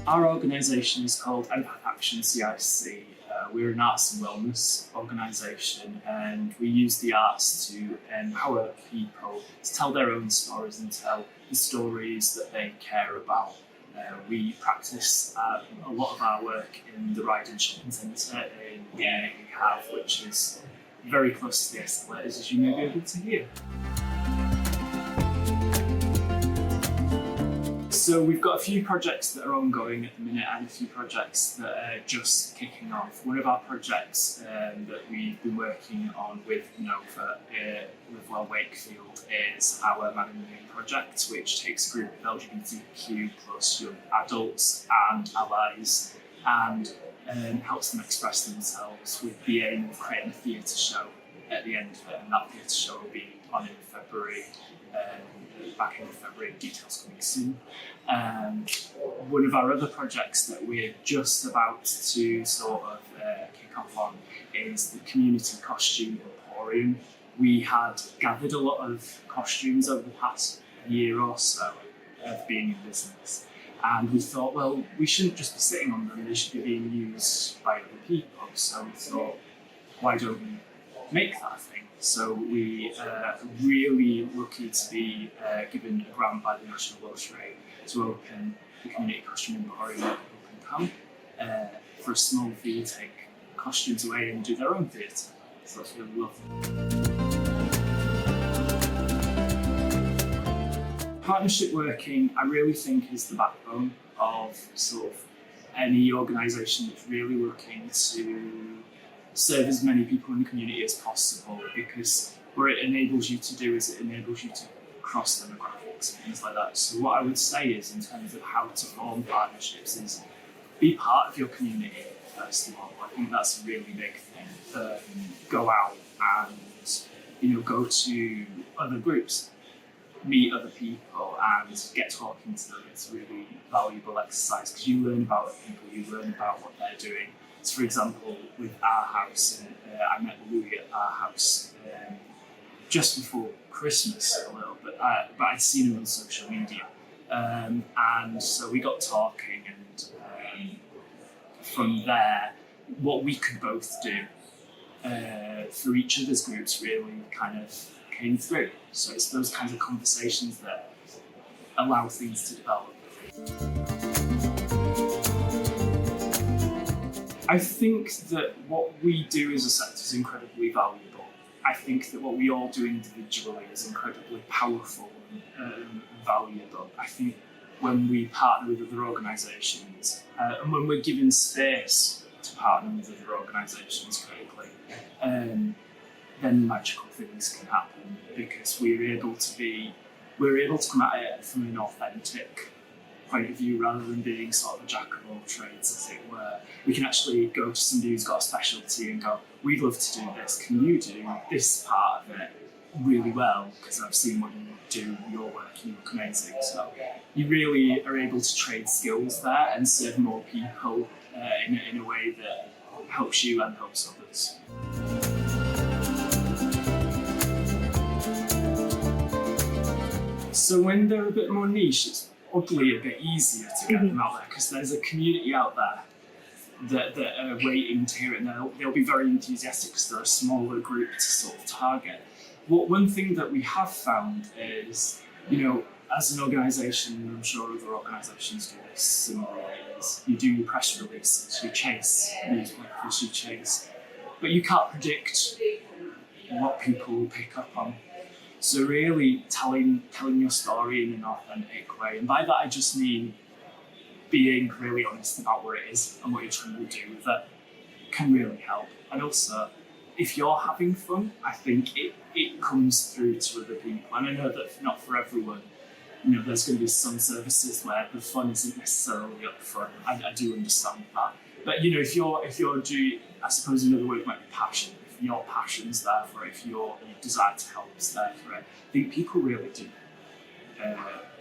Our organisation is called Empath Action CIC. We're an arts and wellness organisation, and we use the arts to empower people to tell their own stories and tell the stories that they care about. We practice a lot of our work in the Ryden Shopping Centre in the unit we have, which is very close to the escalators, as you may be able to hear. So we've got a few projects that are ongoing at the minute and a few projects that are just kicking off. One of our projects that we've been working on with Nova, with Wakefield, is our Man in the Moon project, which takes a group of LGBTQ plus young adults and allies and helps them express themselves with the aim of creating a theatre show at the end of it, and that theatre show will be on in February. Back in February, details coming soon. One of our other projects that we're just about to sort of kick off on is the Community Costume Emporium. We had gathered a lot of costumes over the past year or so of being in business, and we thought, well, we shouldn't just be sitting on them, they should be being used by other people. So we thought, why don't we make that a thing? So we are really lucky to be given a grant by the National Lottery to open the Community Costume Emporium up in Camp for a small fee to take costumes away and do their own theatre. So that's really lovely. Partnership working, I really think, is the backbone of sort of any organisation that's really looking to serve as many people in the community as possible, because what it enables you to do is it enables you to cross demographics and things like that. So what I would say is, in terms of how to form partnerships, is be part of your community first of all. I think that's a really big thing. Go out and go to other groups, meet other people and get talking to them. It's a really valuable exercise because you learn about other people, you learn about what they're doing. So, for example, with our house, I met Louis at our house just before Christmas a little bit, but I'd seen him on social media. And so we got talking, and from there, what we could both do for each other's groups really kind of came through. So it's those kinds of conversations that allow things to develop. I think that what we do as a sector is incredibly valuable. I think that what we all do individually is incredibly powerful and valuable. I think when we partner with other organisations and when we're given space to partner with other organisations critically, then magical things can happen, because we're able to come at it from an authentic point of view rather than being sort of a jack of all trades, as it were. We can actually go to somebody who's got a specialty and go, we'd love to do this, can you do this part of it really well, because I've seen what you do, your work, you look amazing. So you really are able to trade skills there and serve more people in a way that helps you and helps others. So when they're a bit more niche, it's oddly a bit easier to get them out there, because there's a community out there that are waiting to hear it, and they'll be very enthusiastic because they're a smaller group to sort of target. One thing that we have found is, as an organisation, and I'm sure other organisations do this similarly, is you do your press releases, you chase newspapers, you chase, but you can't predict what people will pick up on. So really telling your story in an authentic way, and by that I just mean being really honest about what it is and what you're trying to do with it, can really help. And also, if you're having fun, I think it comes through to other people. And I know that not for everyone, there's going to be some services where the fun isn't necessarily up front. I do understand that. But if you're doing, I suppose another word might be passion. If your passion's there for it, if your desire to help is there for it, I think people really do.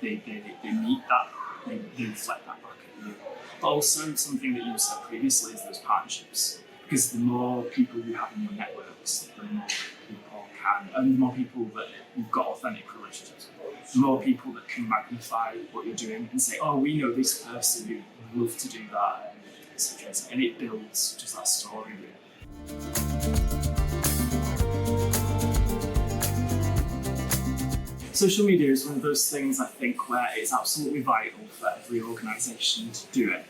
They meet that, they reflect that back at you. But also something that you said previously is those partnerships. Because the more people you have in your networks, the more people can, and the more people that you've got authentic relationships with, the more people that can magnify what you're doing and say, oh, we know this person who would love to do that, etc. And it builds just that story, really. Social media is one of those things, I think, where it's absolutely vital for every organisation to do it.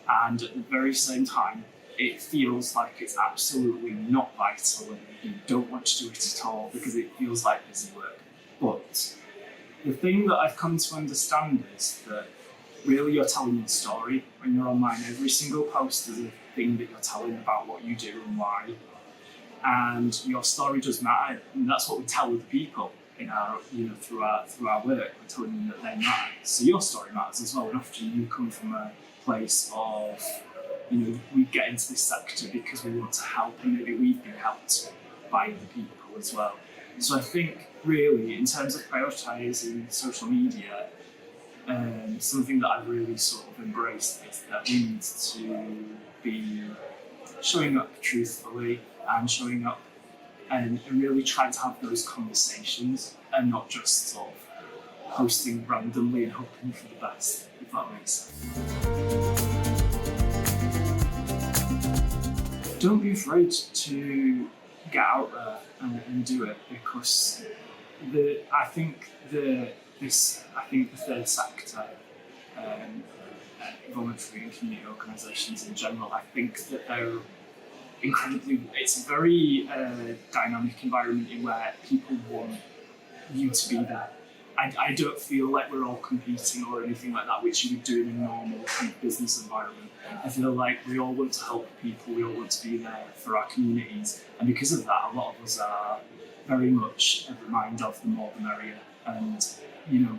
And at the very same time, it feels like it's absolutely not vital and you don't want to do it at all because it feels like busy work. But the thing that I've come to understand is that really you're telling a story when you're online. Every single post is a thing that you're telling about what you do and why. And your story does matter, and that's what we tell other people in our, through our work. We're telling them that they matter. So your story matters as well. And often you come from a place of, we get into this sector because we want to help, and maybe we've been helped by other people as well. So I think really, in terms of prioritising social media, something that I've really sort of embraced is that we need to be showing up truthfully and showing up and really trying to have those conversations and not just sort of posting randomly and hoping for the best, if that makes sense. Don't be afraid to get out there and do it, because I think the third sector, voluntary and community organisations in general, I think that they're it's a very dynamic environment in where people want you to be there. I don't feel like we're all competing or anything like that, which you would do in a normal kind of business environment. I feel like we all want to help people, we all want to be there for our communities, and because of that, a lot of us are very much of the mind of the more the merrier, and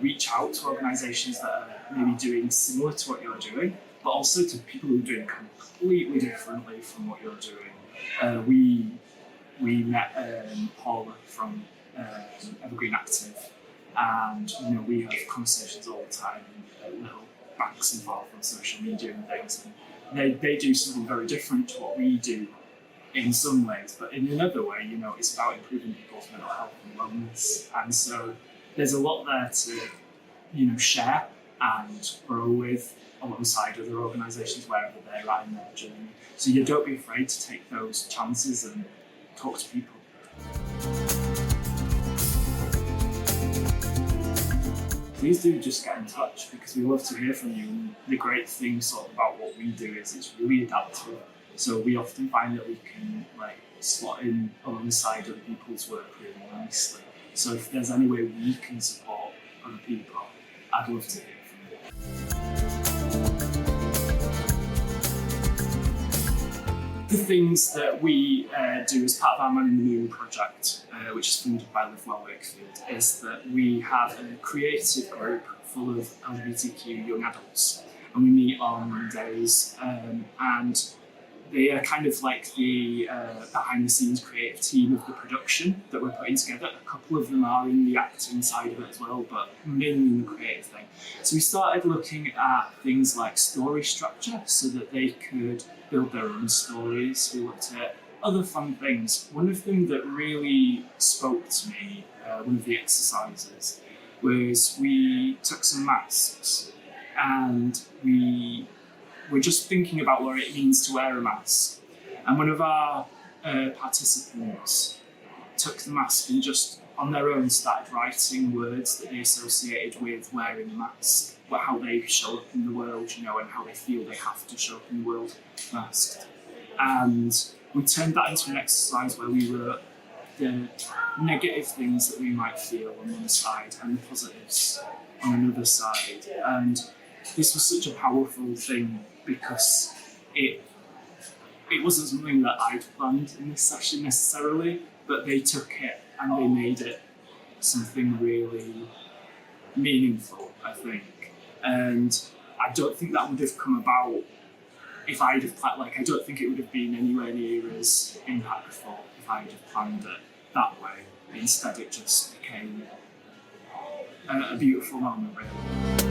reach out to organisations that are maybe doing similar to what you're doing, but also to people who are doing completely differently from what you're doing. We met Paula from Evergreen Active, and we have conversations all the time, little banks involved on social media and things, and they do something very different to what we do in some ways, but in another way, it's about improving people's mental health and wellness, and so there's a lot there to share and grow with alongside other organisations wherever they're at in their journey. So don't be afraid to take those chances and talk to people. Please do just get in touch, because we love to hear from you. And the great thing sort of about what we do is it's really adaptable. So we often find that we can slot in alongside other people's work really nicely. So if there's any way we can support other people, I'd love to hear from you. The things that we do as part of our Man in the Moon project, which is funded by Wakefield, is that we have a creative group full of LGBTQ young adults, and we meet on Mondays, and they are kind of like the behind-the-scenes creative team of the production that we're putting together. A couple of them are in the acting side of it as well, but mainly in the creative thing. So we started looking at things like story structure so that they could build their own stories. We looked at other fun things. One of them that really spoke to me, one of the exercises, was we took some masks and we were just thinking about what it means to wear a mask. And one of our participants took the mask and just on their own started writing words that they associated with wearing a mask, how they show up in the world, and how they feel they have to show up in the world masked. And we turned that into an exercise where we wrote the negative things that we might feel on one side and the positives on another side. And this was such a powerful thing because it wasn't something that I'd planned in this session necessarily, but they took it and they made it something really meaningful, I think. And I don't think that would have come about if I'd have planned, I don't think it would have been anywhere near as impactful if I'd have planned it that way. Instead, it just became a beautiful moment, really.